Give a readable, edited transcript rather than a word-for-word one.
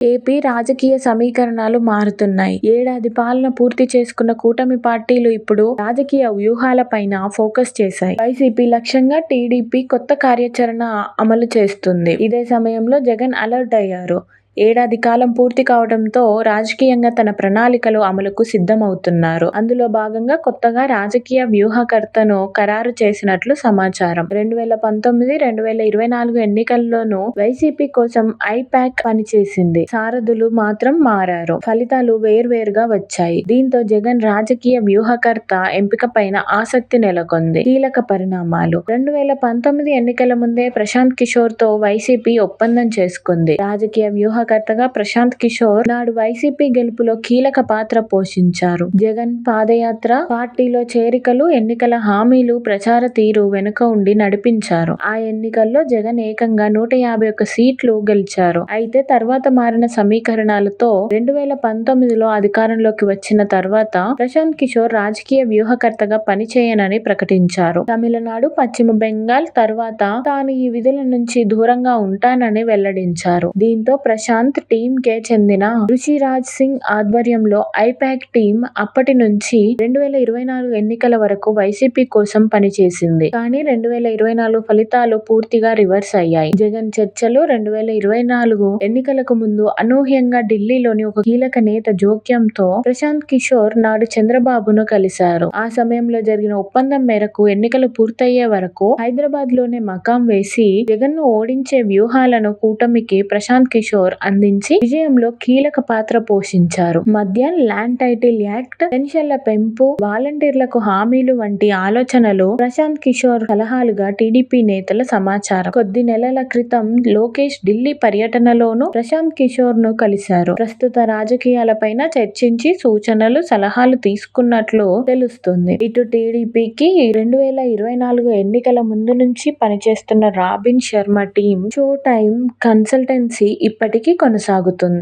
AP రాజకీయ సమీకరణాలు మారుతున్నాయి. ఏడాది పాలన పూర్తి చేసుకున్న కూటమి పార్టీలు ఇప్పుడు రాజకీయ వ్యూహాలపైన ఫోకస్ చేశాయి. వైసీపీ లక్ష్యంగా టీడీపీ కొత్త కార్యాచరణ అమలు చేస్తుంది. ఇదే సమయంలో జగన్ అలర్ట్ అయ్యారు. ఏడాది కాలం పూర్తి కావడంతో రాజకీయంగా తన ప్రణాళికలు అమలుకు సిద్ధమవుతున్నారు. అందులో భాగంగా కొత్తగా రాజకీయ వ్యూహకర్తను ఖరారు చేసినట్లు సమాచారం. 2019-2024 ఎన్నికల్లోనూ వైసీపీ కోసం ఐపాక్ పనిచేసింది. సారథులు మాత్రం మారారు. ఫలితాలు వేర్వేరుగా వచ్చాయి. దీంతో జగన్ రాజకీయ వ్యూహకర్త ఎంపికపైన ఆసక్తి నెలకొంది. కీలక పరిణామాలు 2019 ఎన్నికల ముందే ప్రశాంత్ కిషోర్ తో వైసీపీ ఒప్పందం చేసుకుంది. రాజకీయ వ్యూహకర్తగా ప్రశాంత్ కిషోర్ నాడు వైసీపీ గెలుపులో కీలక పాత్ర పోషించారు. జగన్ పాదయాత్ర, పార్టీలో చేరికలు, ఎన్నికల హామీలు, ప్రచార తీరు వెనుక ఉండి నడిపించారు. ఆ ఎన్నికల్లో జగన్ ఏకంగా 151 సీట్లు గెలిచారు. అయితే తర్వాత మారిన సమీకరణాలతో 2019లో అధికారంలోకి వచ్చిన తర్వాత ప్రశాంత్ కిషోర్ రాజకీయ వ్యూహకర్తగా పనిచేయనని ప్రకటించారు. తమిళనాడు, పశ్చిమ బెంగాల్ తర్వాత తాను ఈ విధుల నుంచి దూరంగా ఉంటానని వెల్లడించారు. దీంతో ప్రశాంత్ టీమ్ కే చెందిన రుషిరాజ్ సింగ్ ఆధ్వర్యంలో ఐపాక్ టీమ్ అప్పటి నుంచి 2024 ఎన్నికల వరకు వైసీపీ కోసం పనిచేసింది. కానీ 2024 ఫలితాలు పూర్తిగా రివర్స్ అయ్యాయి. జగన్ చర్చలు 2024 ఎన్నికలకు ముందు అనూహ్యంగా ఢిల్లీలోని ఒక కీలక నేత జోక్యంతో ప్రశాంత్ కిషోర్ నాడు చంద్రబాబును కలిశారు. ఆ సమయంలో జరిగిన ఒప్పందం మేరకు ఎన్నికలు పూర్తయ్యే వరకు హైదరాబాద్ లోనే మకాం వేసి జగన్ ను ఓడించే వ్యూహాలను కూటమికి ప్రశాంత్ కిషోర్ అందించి విజయంలో కీలక పాత్ర పోషించారు. మధ్య ల్యాండ్ టైటిల్ యాక్ట్, పెన్షన్ల పెంపు, వాలంటీర్లకు హామీలు వంటి ఆలోచనలు ప్రశాంత్ కిషోర్ సలహాలుగా టీడీపీ నేతల సమాచారం. కొద్ది నెలల క్రితం లోకేష్ ఢిల్లీ పర్యటనలోనూ ప్రశాంత్ కిషోర్ ను కలిశారు. ప్రస్తుత రాజకీయాలపైన చర్చించి సూచనలు, సలహాలు తీసుకున్నట్లు తెలుస్తుంది. ఇటు టీడీపీకి 2024 ఎన్నికల ముందు నుంచి పనిచేస్తున్న robin Sharma team show time consultancy ఇప్పటికీ కొనసాగుతుంది.